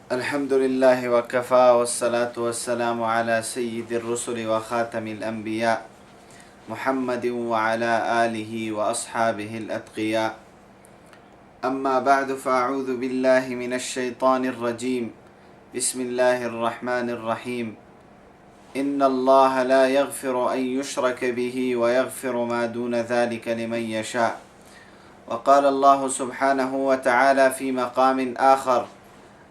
الحمد لله وكفى والصلاة والسلام على سيد الرسل وخاتم الأنبياء محمد وعلى آله وأصحابه الأتقياء. أما بعد فأعوذ بالله من الشيطان الرجيم. بسم الله الرحمن الرحيم. إن الله لا يغفر أن يشرك به ويغفر ما دون ذلك لمن يشاء. وقال الله سبحانه وتعالى في مقام آخر: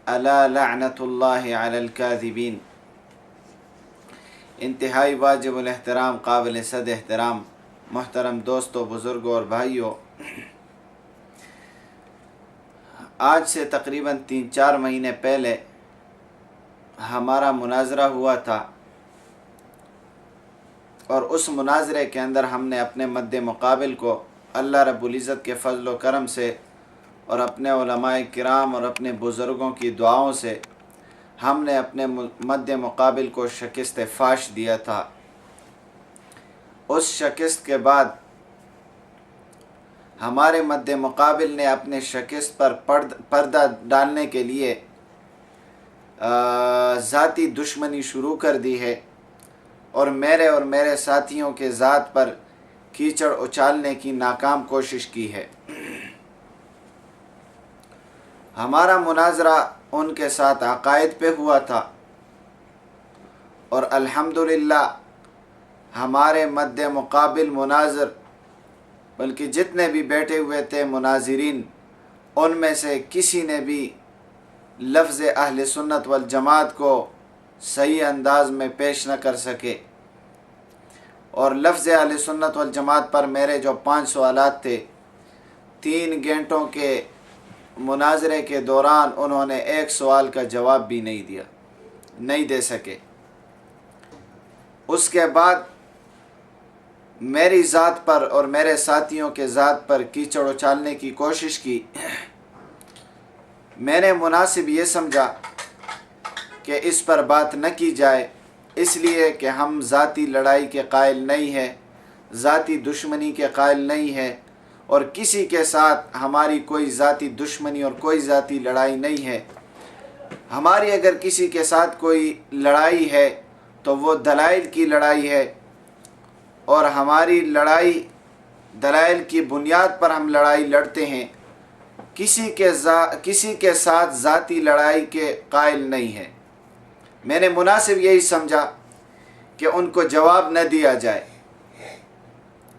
الا لعنت اللہ علی الکاذبین. انتہائی واجب الاحترام، قابل صد احترام محترم دوستوں، بزرگوں اور بھائیوں، آج سے تقریباً 3-4 مہینے پہلے ہمارا مناظرہ ہوا تھا، اور اس مناظرے کے اندر ہم نے اپنے مد مقابل کو اللہ رب العزت کے فضل و کرم سے اور اپنے علماء کرام اور اپنے بزرگوں کی دعاؤں سے ہم نے اپنے مد مقابل کو شکست فاش دیا تھا۔ اس شکست کے بعد ہمارے مد مقابل نے اپنے شکست پر پردہ ڈالنے کے لیے ذاتی دشمنی شروع کر دی ہے، اور میرے ساتھیوں کے ذات پر کیچڑ اچالنے کی ناکام کوشش کی ہے۔ ہمارا مناظرہ ان کے ساتھ عقائد پہ ہوا تھا، اور الحمدللہ ہمارے مد مقابل مناظر، بلکہ جتنے بھی بیٹھے ہوئے تھے مناظرین، ان میں سے کسی نے بھی لفظ اہل سنت والجماعت کو صحیح انداز میں پیش نہ کر سکے، اور لفظ اہل سنت والجماعت پر میرے جو 5 سوالات تھے، 3 گھنٹوں کے مناظرے کے دوران انہوں نے ایک سوال کا جواب بھی نہیں دے سکے۔ اس کے بعد میری ذات پر اور میرے ساتھیوں کے ذات پر کیچڑ اچالنے کی کوشش کی۔ میں نے مناسب یہ سمجھا کہ اس پر بات نہ کی جائے، اس لیے کہ ہم ذاتی لڑائی کے قائل نہیں ہیں، ذاتی دشمنی کے قائل نہیں ہیں، اور کسی کے ساتھ ہماری کوئی ذاتی دشمنی اور کوئی ذاتی لڑائی نہیں ہے۔ ہماری اگر کسی کے ساتھ کوئی لڑائی ہے تو وہ دلائل کی لڑائی ہے، اور ہماری لڑائی دلائل کی بنیاد پر ہم لڑائی لڑتے ہیں، کسی کے ساتھ ذاتی لڑائی کے قائل نہیں ہے۔ میں نے مناسب یہی سمجھا کہ ان کو جواب نہ دیا جائے،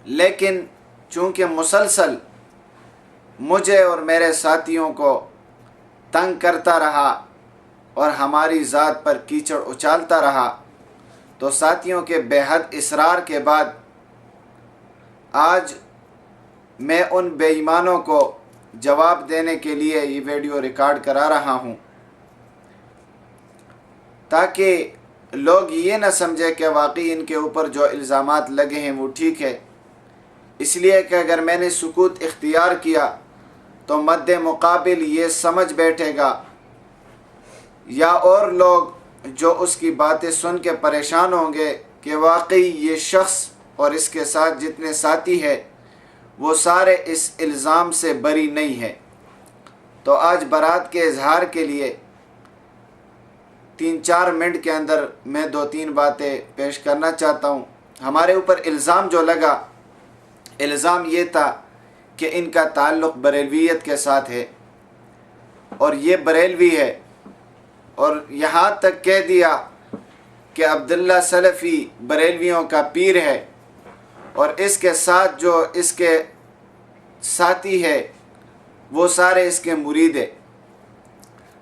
لیکن چونکہ مسلسل مجھے اور میرے ساتھیوں کو تنگ کرتا رہا اور ہماری ذات پر کیچڑ اچالتا رہا، تو ساتھیوں کے بے حد اصرار کے بعد آج میں ان بے ایمانوں کو جواب دینے کے لیے یہ ویڈیو ریکارڈ کرا رہا ہوں، تاکہ لوگ یہ نہ سمجھے کہ واقعی ان کے اوپر جو الزامات لگے ہیں وہ ٹھیک ہے۔ اس لیے کہ اگر میں نے سکوت اختیار کیا تو مد مقابل یہ سمجھ بیٹھے گا، یا اور لوگ جو اس کی باتیں سن کے پریشان ہوں گے کہ واقعی یہ شخص اور اس کے ساتھ جتنے ساتھی ہیں وہ سارے اس الزام سے بری نہیں ہیں۔ تو آج برات کے اظہار کے لیے 3-4 منٹ کے اندر میں 2-3 باتیں پیش کرنا چاہتا ہوں۔ ہمارے اوپر الزام جو لگا، الزام یہ تھا کہ ان کا تعلق بریلویت کے ساتھ ہے، اور یہ بریلوی ہے، اور یہاں تک کہہ دیا کہ عبداللہ سلفی بریلویوں کا پیر ہے، اور اس کے ساتھ جو اس کے ساتھی ہے وہ سارے اس کے مرید ہیں،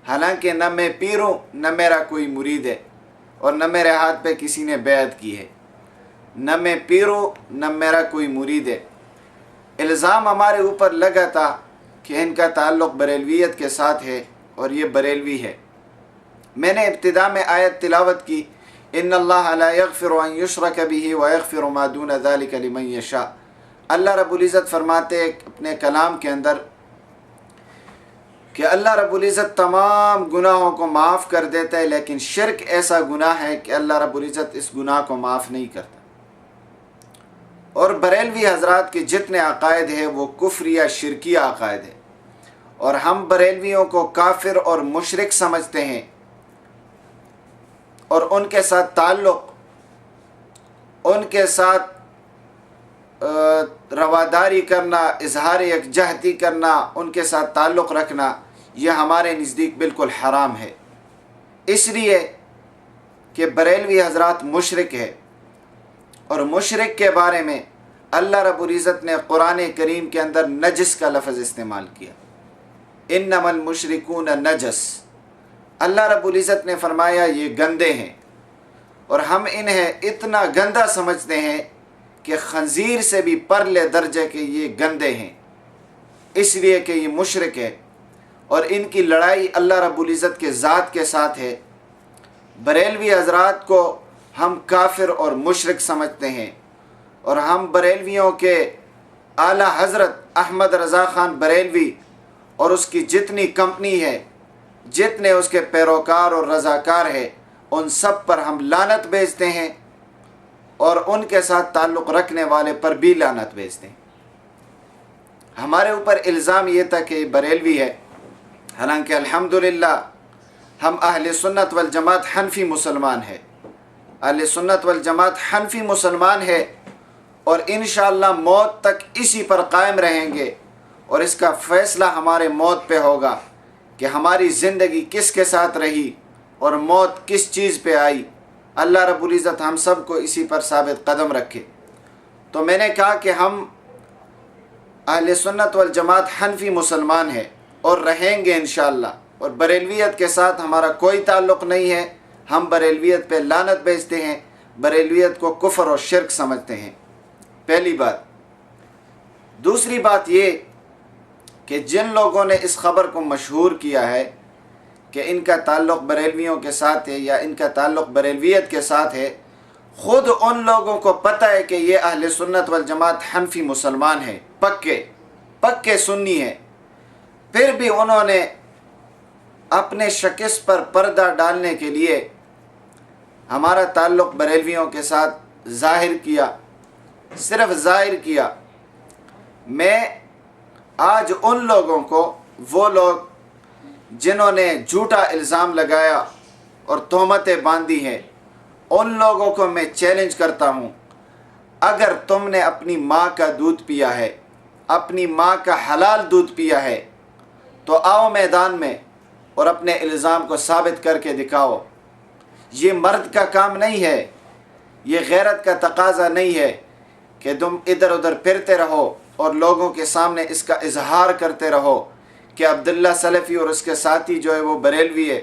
حالانکہ نہ میں پیر ہوں نہ میرا کوئی مرید ہے، اور نہ میرے ہاتھ پہ کسی نے بیعت کی ہے، نہ میں پیر ہوں نہ میرا کوئی مرید ہے۔ الزام ہمارے اوپر لگا تھا کہ ان کا تعلق بریلویت کے ساتھ ہے اور یہ بریلوی ہے۔ میں نے ابتدا میں آیت تلاوت کی: ان اللہ لا یغفر ان یشرک بہ ویغفر ما دون ذلک لمن یشاء۔ اللہ رب العزت فرماتے ہیں اپنے کلام کے اندر کہ اللہ رب العزت تمام گناہوں کو معاف کر دیتا ہے، لیکن شرک ایسا گناہ ہے کہ اللہ رب العزت اس گناہ کو معاف نہیں کرتا۔ اور بریلوی حضرات کے جتنے عقائد ہیں وہ کفریہ شرکیہ عقائد ہیں، اور ہم بریلویوں کو کافر اور مشرک سمجھتے ہیں اور ان کے ساتھ تعلق، ان کے ساتھ رواداری کرنا، اظہار یکجہتی کرنا، ان کے ساتھ تعلق رکھنا، یہ ہمارے نزدیک بالکل حرام ہے، اس لیے کہ بریلوی حضرات مشرک ہے، اور مشرک کے بارے میں اللہ رب العزت نے قرآن کریم کے اندر نجس کا لفظ استعمال کیا، انما المشرکون نجس۔ اللہ رب العزت نے فرمایا یہ گندے ہیں، اور ہم انہیں اتنا گندا سمجھتے ہیں کہ خنزیر سے بھی پرلے درجے کے یہ گندے ہیں، اس لیے کہ یہ مشرک ہے، اور ان کی لڑائی اللہ رب العزت کے ذات کے ساتھ ہے۔ بریلوی حضرات کو ہم کافر اور مشرک سمجھتے ہیں، اور ہم بریلویوں کے اعلیٰ حضرت احمد رضا خان بریلوی اور اس کی جتنی کمپنی ہے، جتنے اس کے پیروکار اور رضاکار ہیں، ان سب پر ہم لعنت بھیجتے ہیں، اور ان کے ساتھ تعلق رکھنے والے پر بھی لعنت بھیجتے ہیں۔ ہمارے اوپر الزام یہ تھا کہ بریلوی ہے، حالانکہ الحمدللہ ہم اہل سنت والجماعت حنفی مسلمان ہیں، اہل سنت والجماعت حنفی مسلمان ہے، اور انشاءاللہ موت تک اسی پر قائم رہیں گے، اور اس کا فیصلہ ہمارے موت پہ ہوگا کہ ہماری زندگی کس کے ساتھ رہی اور موت کس چیز پہ آئی۔ اللہ رب العزت ہم سب کو اسی پر ثابت قدم رکھے۔ تو میں نے کہا کہ ہم اہل سنت والجماعت حنفی مسلمان ہیں اور رہیں گے انشاءاللہ، اور بریلویت کے ساتھ ہمارا کوئی تعلق نہیں ہے، ہم بریلویت پہ لعنت بھیجتے ہیں، بریلویت کو کفر اور شرک سمجھتے ہیں، پہلی بات۔ دوسری بات یہ کہ جن لوگوں نے اس خبر کو مشہور کیا ہے کہ ان کا تعلق بریلویوں کے ساتھ ہے یا ان کا تعلق بریلویت کے ساتھ ہے، خود ان لوگوں کو پتہ ہے کہ یہ اہل سنت والجماعت حنفی مسلمان ہیں، پکے سنی ہیں، پھر بھی انہوں نے اپنے شخص پر پردہ ڈالنے کے لیے ہمارا تعلق بریلویوں کے ساتھ ظاہر کیا، صرف ظاہر کیا۔ میں آج ان لوگوں کو، وہ لوگ جنہوں نے جھوٹا الزام لگایا اور تہمتیں باندھی ہیں، ان لوگوں کو میں چیلنج کرتا ہوں، اگر تم نے اپنی ماں کا دودھ پیا ہے، اپنی ماں کا حلال دودھ پیا ہے، تو آؤ میدان میں اور اپنے الزام کو ثابت کر کے دکھاؤ۔ یہ مرد کا کام نہیں ہے، یہ غیرت کا تقاضا نہیں ہے کہ تم ادھر ادھر پھرتے رہو اور لوگوں کے سامنے اس کا اظہار کرتے رہو کہ عبداللہ سلفی اور اس کے ساتھی جو ہے وہ بریلوی ہے۔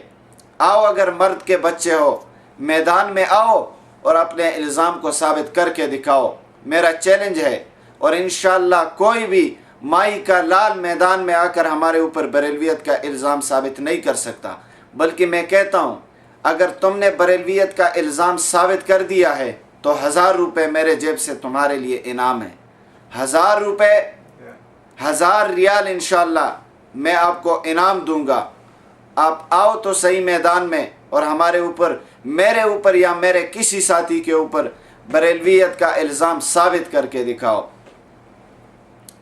آؤ، اگر مرد کے بچے ہو، میدان میں آؤ اور اپنے الزام کو ثابت کر کے دکھاؤ، میرا چیلنج ہے، اور انشاءاللہ کوئی بھی مائی کا لال میدان میں آ کر ہمارے اوپر بریلویت کا الزام ثابت نہیں کر سکتا۔ بلکہ میں کہتا ہوں، اگر تم نے بریلویت کا الزام ثابت کر دیا ہے تو 1000 روپے میرے جیب سے تمہارے لیے انعام ہے، 1000 روپے، 1000 ریال انشاءاللہ میں آپ کو انعام دوں گا۔ آپ آؤ تو صحیح میدان میں، اور ہمارے اوپر، میرے اوپر یا میرے کسی ساتھی کے اوپر بریلویت کا الزام ثابت کر کے دکھاؤ۔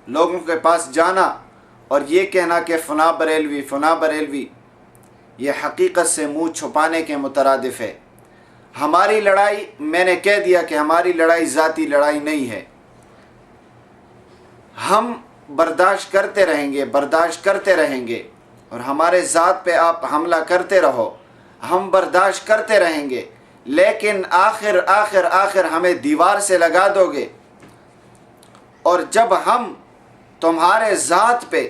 لوگوں کے پاس جانا اور یہ کہنا کہ فلاں بریلوی فلاں بریلوی، یہ حقیقت سے منہ چھپانے کے مترادف ہے۔ ہماری لڑائی، میں نے کہہ دیا کہ ہماری لڑائی ذاتی لڑائی نہیں ہے، ہم برداشت کرتے رہیں گے، اور ہمارے ذات پہ آپ حملہ کرتے رہو، ہم برداشت کرتے رہیں گے، لیکن آخر ہمیں دیوار سے لگا دو گے، اور جب ہم تمہارے ذات پہ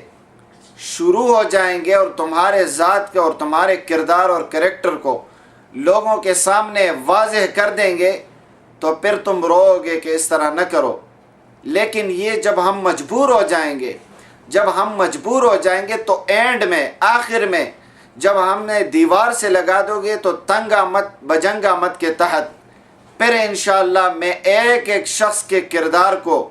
شروع ہو جائیں گے اور تمہارے ذات کے اور تمہارے کردار اور کریکٹر کو لوگوں کے سامنے واضح کر دیں گے تو پھر تم رو گے کہ اس طرح نہ کرو۔ لیکن یہ جب ہم مجبور ہو جائیں گے تو اینڈ میں، آخر میں جب ہم نے دیوار سے لگا دو گے تو تنگا مت بجنگا مت کے تحت پھر انشاءاللہ میں ایک شخص کے کردار کو،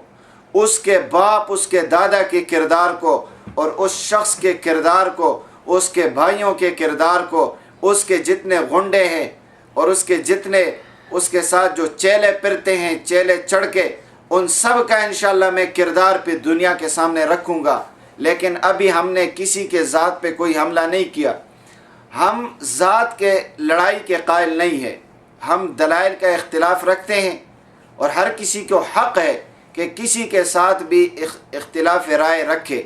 اس کے باپ، اس کے دادا کے کردار کو، اور اس شخص کے کردار کو، اس کے بھائیوں کے کردار کو، اس کے جتنے غنڈے ہیں اور اس کے جتنے اس کے ساتھ جو چیلے پھرتے ہیں، چیلے چڑھ کے، ان سب کا انشاءاللہ میں کردار پہ دنیا کے سامنے رکھوں گا۔ لیکن ابھی ہم نے کسی کے ذات پہ کوئی حملہ نہیں کیا. ہم ذات کے لڑائی کے قائل نہیں ہیں. ہم دلائل کا اختلاف رکھتے ہیں اور ہر کسی کو حق ہے کہ کسی کے ساتھ بھی اختلاف رائے رکھے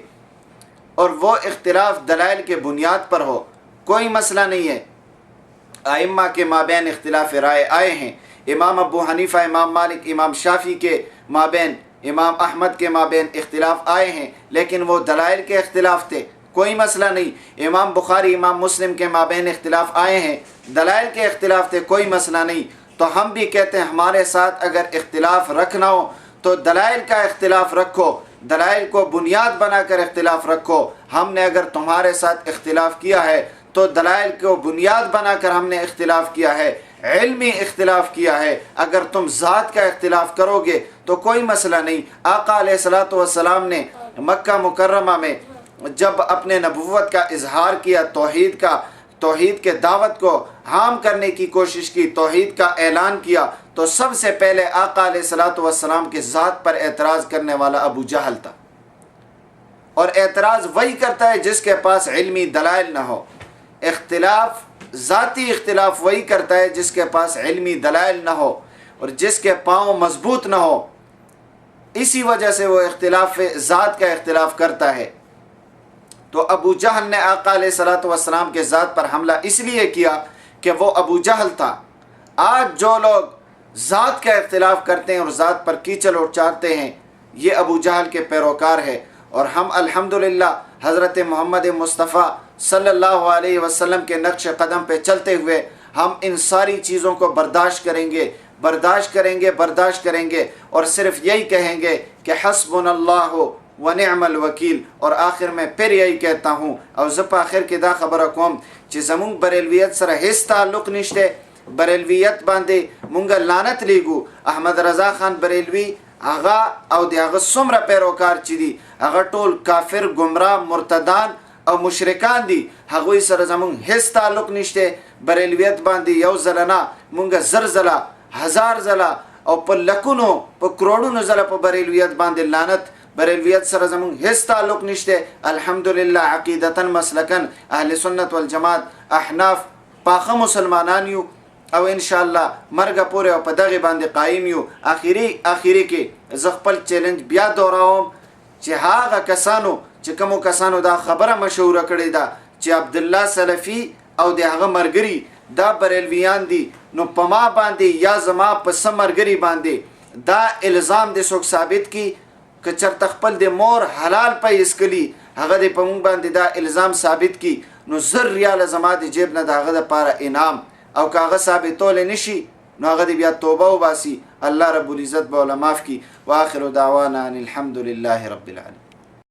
اور وہ اختلاف دلائل کے بنیاد پر ہو. کوئی مسئلہ نہیں ہے. ائمہ کے مابین اختلاف رائے آئے ہیں. امام ابو حنیفہ، امام مالک، امام شافعی کے مابین، امام احمد کے مابین اختلاف آئے ہیں، لیکن وہ دلائل کے اختلاف تھے، کوئی مسئلہ نہیں. امام بخاری، امام مسلم کے مابین اختلاف آئے ہیں، دلائل کے اختلاف تھے، کوئی مسئلہ نہیں. تو ہم بھی کہتے ہیں ہمارے ساتھ اگر اختلاف رکھنا ہو تو دلائل کا اختلاف رکھو، دلائل کو بنیاد بنا کر اختلاف رکھو. ہم نے اگر تمہارے ساتھ اختلاف کیا ہے تو دلائل کو بنیاد بنا کر ہم نے اختلاف کیا ہے، علمی اختلاف کیا ہے. اگر تم ذات کا اختلاف کرو گے تو کوئی مسئلہ نہیں. آقا علیہ الصلوۃ والسلام نے مکہ مکرمہ میں جب اپنے نبوت کا اظہار کیا، توحید کے دعوت کو عام کرنے کی کوشش کی، توحید کا اعلان کیا، تو سب سے پہلے آقا علیہ الصلوۃ والسلام کے ذات پر اعتراض کرنے والا ابو جہل تھا. اور اعتراض وہی کرتا ہے جس کے پاس علمی دلائل نہ ہو. اختلاف، ذاتی اختلاف وہی کرتا ہے جس کے پاس علمی دلائل نہ ہو اور جس کے پاؤں مضبوط نہ ہو. اسی وجہ سے وہ اختلاف ذات کا اختلاف کرتا ہے. تو ابو جہل نے آقا علیہ الصلوۃ والسلام کے ذات پر حملہ اس لیے کیا کہ وہ ابو جہل تھا. آج جو لوگ ذات کا اختلاف کرتے ہیں اور ذات پر کیچڑ اچارتے ہیں، یہ ابو جہل کے پیروکار ہے. اور ہم الحمدللہ حضرت محمد مصطفیٰ صلی اللہ علیہ وسلم کے نقش قدم پہ چلتے ہوئے ہم ان ساری چیزوں کو برداشت کریں گے اور صرف یہی کہیں گے کہ حسبنا اللہ ونعم الوکیل. اور آخر میں پھر یہی کہتا ہوں او زپ آخر کی دا خبر کوم چې زمون بریلویت سره هیڅ تعلق نشته. بریلویت باندې مونږ لعنت لیگو. احمد رضا خان بریلوی هغه او د هغه څومره پیروکار چې دي هغه ټول کافر، گمراه، مرتدان او مشرکان دي. هغوی سره زمون هیڅ تعلق نشته. بریلویت باندې یو ځله نه، مونږ زر ځله، هزار ځله او په لکونو، په کروڑونو ځله په بریلویت باندې لعنت. بریلویت سره زمون هیڅ تعلق نشته. الحمدلله عقیدتاً مسلکاً اهل سنت والجماعت احناف پاخه مسلمانان یو او انشاءالله مرګه پورې او په دغه باندې قایم یو. اخیری کې زه خپل چیلنج بیا دوهراوم چې هغه کسانو چې کومو کسانو دا خبره مشهوره کړې ده چې عبدالله سلفي او د هغه مرګري دا بریلویان دي، نو په ما باندې یا زما په څه مرګري باندې دا الزام دې څوک ثابت کی که چرته خپل د مور حلال پیس کلی هغه دې په مونږ باندې دا الزام ثابت کی، نو زر ریاله زما د جیب نه د هغه دپاره انعام. او که هغه ثابتولی نشي نو هغه دې بیا توبه وباسي. الله رب العزت به له معاف کی. واخر دعوانا ان الحمد لله رب العالمین.